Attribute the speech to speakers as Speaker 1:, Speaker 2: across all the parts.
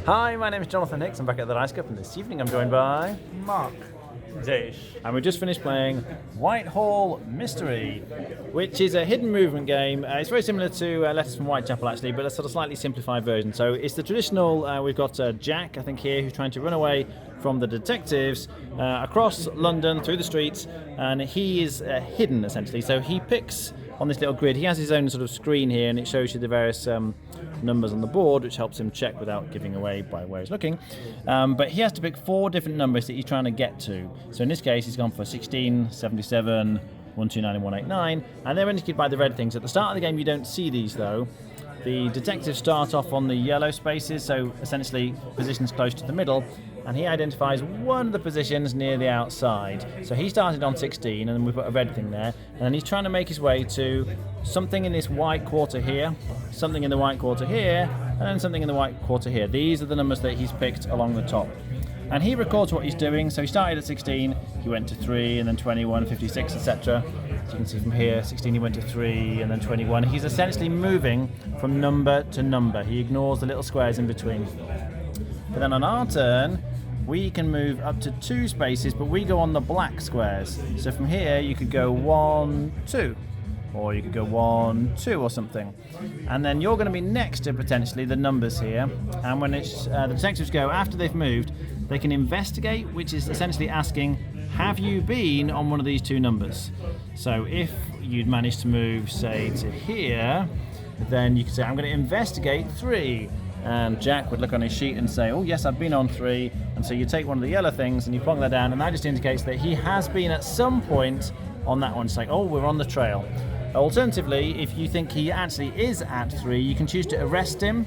Speaker 1: Hi, my name is Jonathan Hicks. I'm back at the Dice Cup, and this evening I'm joined by
Speaker 2: Mark.
Speaker 3: Zeish.
Speaker 1: and we just finished playing Whitehall Mystery, which is a hidden movement game. It's very similar to Letters from Whitechapel, actually, but a sort of slightly simplified version. So it's the traditional, we've got Jack, I think here, who's trying to run away from the detectives across London, through the streets, and he is hidden, essentially. So he picks on this little grid. He has his own sort of screen here, and it shows you the various numbers on the board, which helps him check without giving away by where he's looking. But he has to pick 4 different numbers that he's trying to get to. So in this case, he's gone for 16, 77, 129 and 189, and they're indicated by the red things. At the start of the game, you don't see these, though. The detectives start off on the yellow spaces, so essentially positions close to the middle, and he identifies one of the positions near the outside. So he started on 16, and then we've got a red thing there, and then he's trying to make his way to something in this white quarter here, something in the white quarter here, and then something in the white quarter here. These are the numbers that he's picked along the top. And he records what he's doing, so he started at 16, he went to 3, and then 21, 56, etc. So you can see from here, 16 he went to 3, and then 21. He's essentially moving from number to number. He ignores the little squares in between. But then on our turn, we can move up to 2 spaces, but we go on the black squares. So from here, you could go 1, 2. Or you could go 1, 2 or something. And then you're going to be next to potentially the numbers here. And when it's, the detectives go, after they've moved, they can investigate, which is essentially asking, have you been on one of these 2 numbers? So if you'd managed to move, say, to here, then you could say, I'm going to investigate 3. And Jack would look on his sheet and say, oh yes, I've been on 3. And so you take one of the yellow things and you plonk that down, and that just indicates that he has been at some point on that one. It's like, oh, we're on the trail. Alternatively, if you think he actually is at 3, you can choose to arrest him.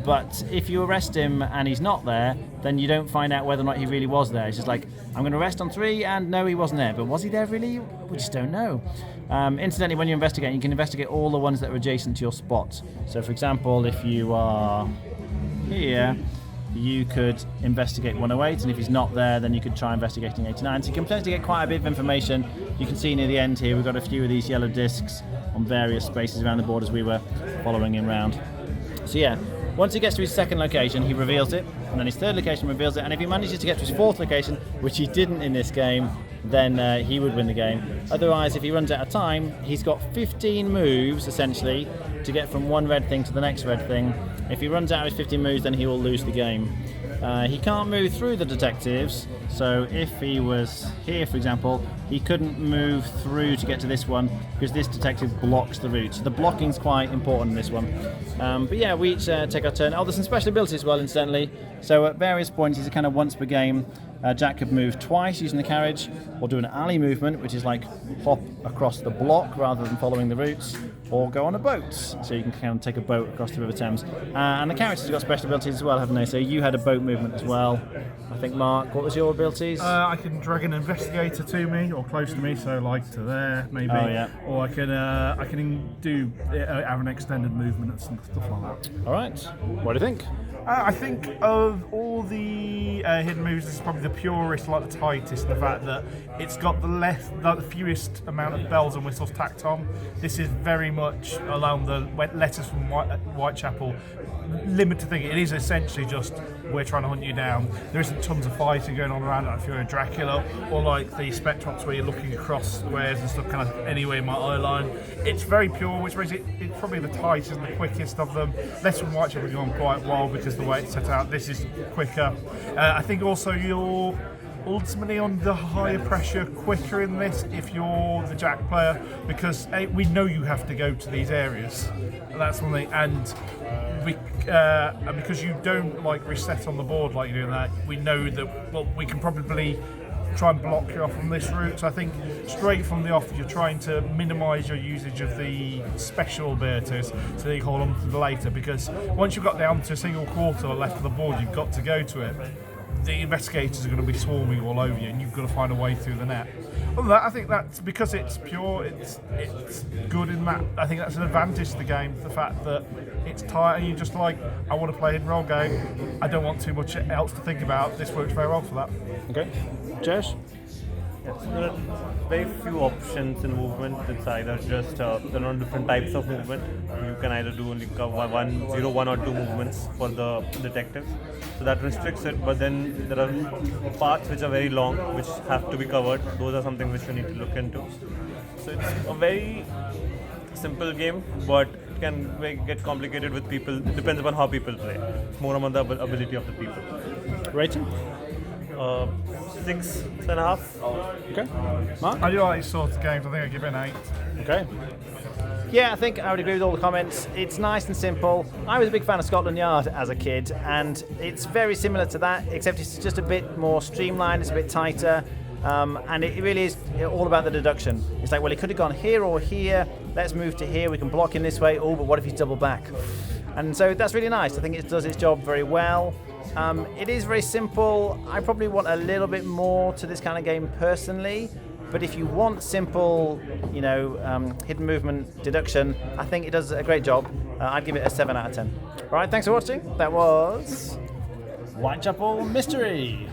Speaker 1: But if you arrest him and he's not there, then you don't find out whether or not he really was there. It's just like, I'm going to arrest on 3, and no, he wasn't there. But was he there really? We just don't know. Incidentally, when you investigate, you can investigate all the ones that are adjacent to your spot. So, for example, if you are here, you could investigate 108, and if he's not there, then you could try investigating 89. So you can potentially get quite a bit of information. You can see near the end here, we've got a few of these yellow discs on various spaces around the board as we were following him round. So yeah, once he gets to his second location, he reveals it, and then his third location reveals it, and if he manages to get to his fourth location, which he didn't in this game, then he would win the game. Otherwise, if he runs out of time, he's got 15 moves, essentially, to get from one red thing to the next red thing. If he runs out of his 15 moves, then he will lose the game. He can't move through the detectives, so if he was here, for example, he couldn't move through to get to this one because this detective blocks the route. So the blocking's quite important in this one. But yeah, we each take our turn. Oh, there's some special abilities as well, incidentally. So at various points, these are kind of once per game. Jack could move twice using the carriage, or do an alley movement, which is like hop across the block rather than following the routes, or go on a boat. So you can kind of take a boat across the River Thames. And the characters have got special abilities as well, haven't they? So you had a boat movement as well. I think, Mark, what was your abilities?
Speaker 2: I can drag an investigator to me or close to me, so like to there maybe.
Speaker 1: Oh, yeah.
Speaker 2: Or I can do have an extended movement and stuff like that.
Speaker 1: All right. What do you think?
Speaker 2: I think of all the hidden moves, this is probably the purest, like the tightest, in the fact that it's got the fewest amount of bells and whistles tacked on. This is very much along the Letters from Whitechapel limited thing. It is essentially just, we're trying to hunt you down. There isn't tons of fighting going on around, like if you're a Dracula, or like the Spectrops where you're looking across squares and stuff, kind of anywhere in my eye line. It's very pure, which makes it's probably the tightest and the quickest of them. Letters from Whitechapel have gone quite well because the way it's set out. This is quicker. I think also you're ultimately under higher pressure quicker in this if you're the Jack player, because we know you have to go to these areas, and that's one thing, and because you don't like reset on the board like you're doing that, we know that we can probably try and block you off on this route. So I think straight from the off, you're trying to minimise your usage of the special abilities so you hold on to the later, because once you've got down to a single quarter left of the board, you've got to go to it. The investigators are going to be swarming all over you, and you've got to find a way through the net. Other than that, I think that's because it's pure, it's good in that. I think that's an advantage to the game, the fact that it's tight and you're just like, I want to play a hidden role game. I don't want too much else to think about. This works very well for that.
Speaker 1: Okay. Josh?
Speaker 3: Yes. very few options in movement. It's either just there are different types of movement. You can either do only one or two movements for the detectives, so that restricts it. But then there are parts which are very long, which have to be covered. Those are something which you need to look into. So it's a very simple game, but it can get complicated with people. It depends upon how people play. It's more on the ability of the people.
Speaker 1: Rating?
Speaker 3: 6.5.
Speaker 1: Okay. Mark?
Speaker 2: I do like these sorts of games. I think I give it an 8.
Speaker 1: Okay. Yeah, I think I would agree with all the comments. It's nice and simple. I was a big fan of Scotland Yard as a kid, and it's very similar to that, except it's just a bit more streamlined, it's a bit tighter, and it really is all about the deduction. It's like, well, he could have gone here or here, let's move to here, we can block in this way, oh, but what if he's double back? And so that's really nice. I think it does its job very well. It is very simple. I probably want a little bit more to this kind of game personally. But if you want simple, hidden movement deduction, I think it does a great job. I'd give it a 7 out of 10. All right, thanks for watching. That was
Speaker 2: Whitechapel Mystery.